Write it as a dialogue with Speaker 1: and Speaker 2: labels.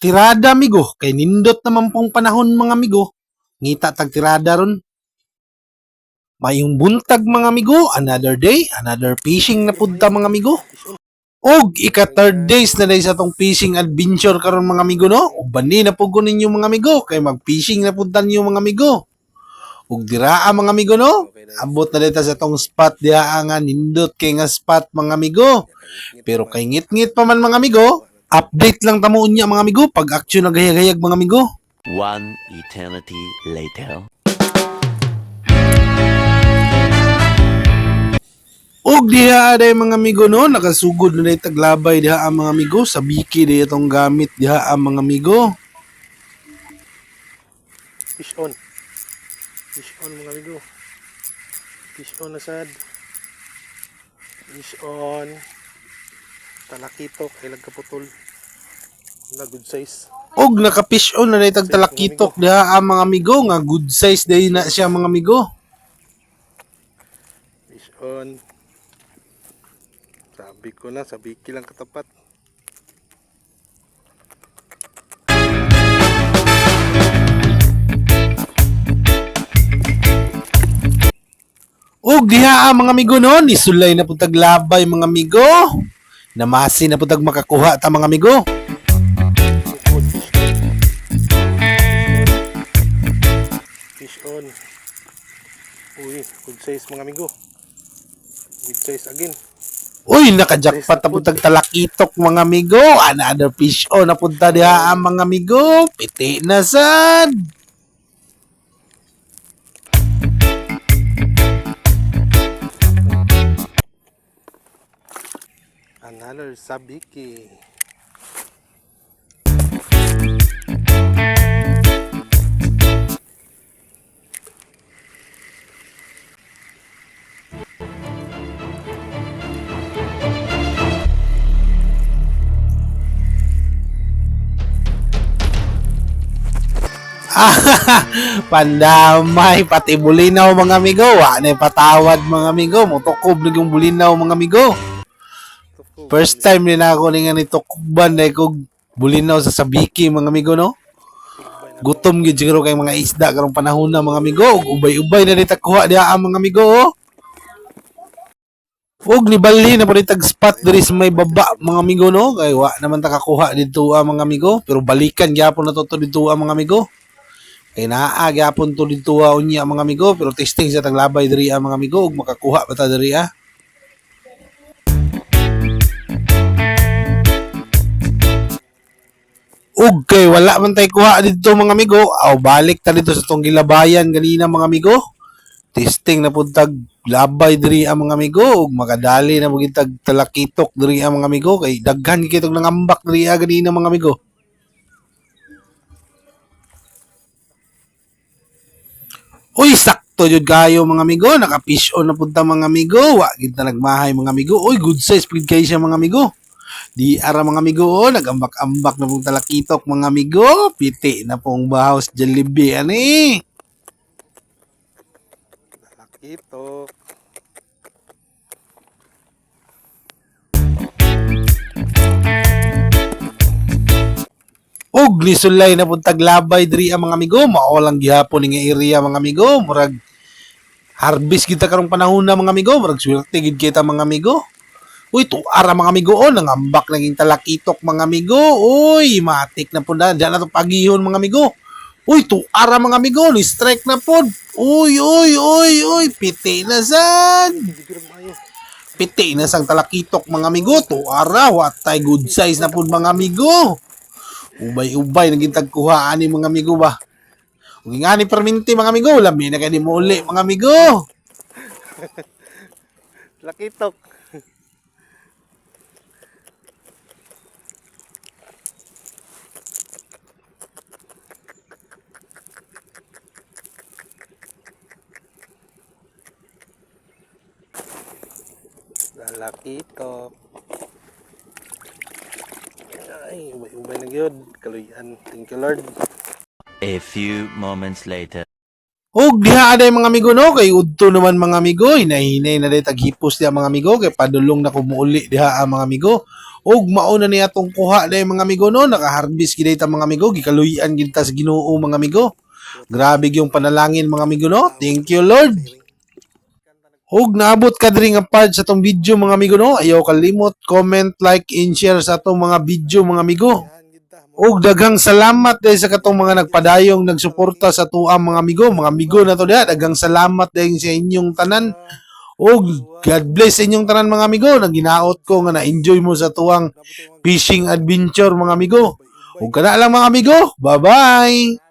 Speaker 1: tirada amigo, kay nindot naman pong panahon mga amigo. Ngita tag tirada ron. Mayong buntag mga amigo, another day, another fishing na punta mga amigo. Og ika third days na dahil sa tong fishing adventure karon mga amigo no. Og bani na po ninyo mga amigo, kay mag-fishing na punta niyo mga amigo. Ug diraa mga amigo no. Abot na dito sa tong spot diha nga nindot kay nga spot mga amigo. Pero kay ngit-ngit pa man mga amigo, update lang tamo unya mga amigo pag action na gayag-gayag mga amigo.
Speaker 2: One eternity later.
Speaker 1: Og diha aday mga amigo no, nakasugod na day taglabay diha ang mga amigo, sa biki diha itong gamit diha ang mga amigo.
Speaker 3: Fish on. Fish on mga amigo. Fish on na sad. Fish on. Talakitok ay lagkaputol. Na good size.
Speaker 1: Og naka-fish on na day tagtalakitok diha ang mga amigo, nga good size day na siya mga amigo.
Speaker 3: Fish on. Sabi ko na, sa biki lang katapat.
Speaker 1: Og diha ang mga amigo no, nisulay na po taglabay mga amigo. Namasi na po tag makakuha ta mga amigo.
Speaker 3: Fish on. Uy, good size mga amigo. Good size again.
Speaker 1: Uy, nakajakpat na po tagtalakitok mga amigo. Another fish on na punta diha ang mga amigo. Piti na sad.
Speaker 3: Another sabiki.
Speaker 1: Pandamay, pati bulinaw mga amigo. Ano patawad mga amigo. Mutukob na yung bulinaw mga amigo. First time din ako nga nito kuban dahil kog bulinaw sa sabiki mga amigo no. Gutom gid siguro kay mga isda karong panahon na mga amigo. Ubay-ubay na dito kuha diha ang mga amigo. Og nibalhin na po dito spot diri sa may baba mga amigo no. Kay wa naman ta kakuha dito ang mga amigo. Pero balikan gyapon na to dito ang mga amigo. Kay naa gyapon to dito unya mga amigo. Pero testing sa taglabay diri ang mga amigo. Og makakuha pa ta diri Ug kay wala man tay kuha dito mga amigo, aw balik ta dito sa tong gilabayan ganina mga amigo. Testing na pud tag labay diri ang mga amigo ug makadali na pud tag talakitok diri ang mga amigo kay daghan kitog nangambak diri ganina mga amigo. Uy, sakto jud kayo mga amigo, naka-fish on na pud ta mga amigo. Wa gid na nagmahay mga amigo. Uy, good size pud kay siya mga amigo. Di ara mga amigo, nagambak-ambak na pong talakitok mga amigo. Piti na pong bahaws Jollibee ani.
Speaker 3: Talakitok.
Speaker 1: Og nisulay na pong taglabay diri ang mga amigo. Mao lang gihapon nga area mga amigo. Murag harvest kita karong panahon na mga amigo. Murag swerte gid kita mga amigo. Uy, tuara mga amigo, nangambak naging talakitok mga amigo. Uy, matik na po na. Diyan na ito pagihon mga amigo. Uy, tuara mga amigo, ni-strike na po. Uy, piti na san. Piti na sang talakitok mga amigo. Tuara, watay good size na po mga amigo. Ubay-ubay, naging tagkuhaan ni mga amigo ba. Huwag nga ni perminti mga amigo, labi na kayo mo uli mga amigo.
Speaker 3: Talakitok. Talakitok. Ay, ubay-ubay na gyud. Kaluyan. Thank you Lord.
Speaker 2: A few moments later.
Speaker 1: Og diha aday mga amigo no kay udto naman mga amigo hinahinay na day taghipos diha mga amigo kay padulong na kumuuli diha mga amigo. Og mao na niya tong kuha day mga amigo no nakaharbis gid ta mga amigo gikaluyan gid ta sa Ginoo mga amigo. Grabe yung panalangin mga amigo no. Thank you Lord. Og naabot ka diri nga part sa tong video mga amigo no. Ayaw kalimot comment, like and share sa atong mga video mga amigo. Og daghang salamat dahil sa katong mga nagpadayong nagsuporta sa tuang mga amigo na to diha. Daghang salamat dahil sa inyong tanan. Og God bless sa inyong tanan mga amigo. Naginaot ko nga na-enjoy mo sa tuang fishing adventure mga amigo. Og kana lang mga amigo. Bye-bye.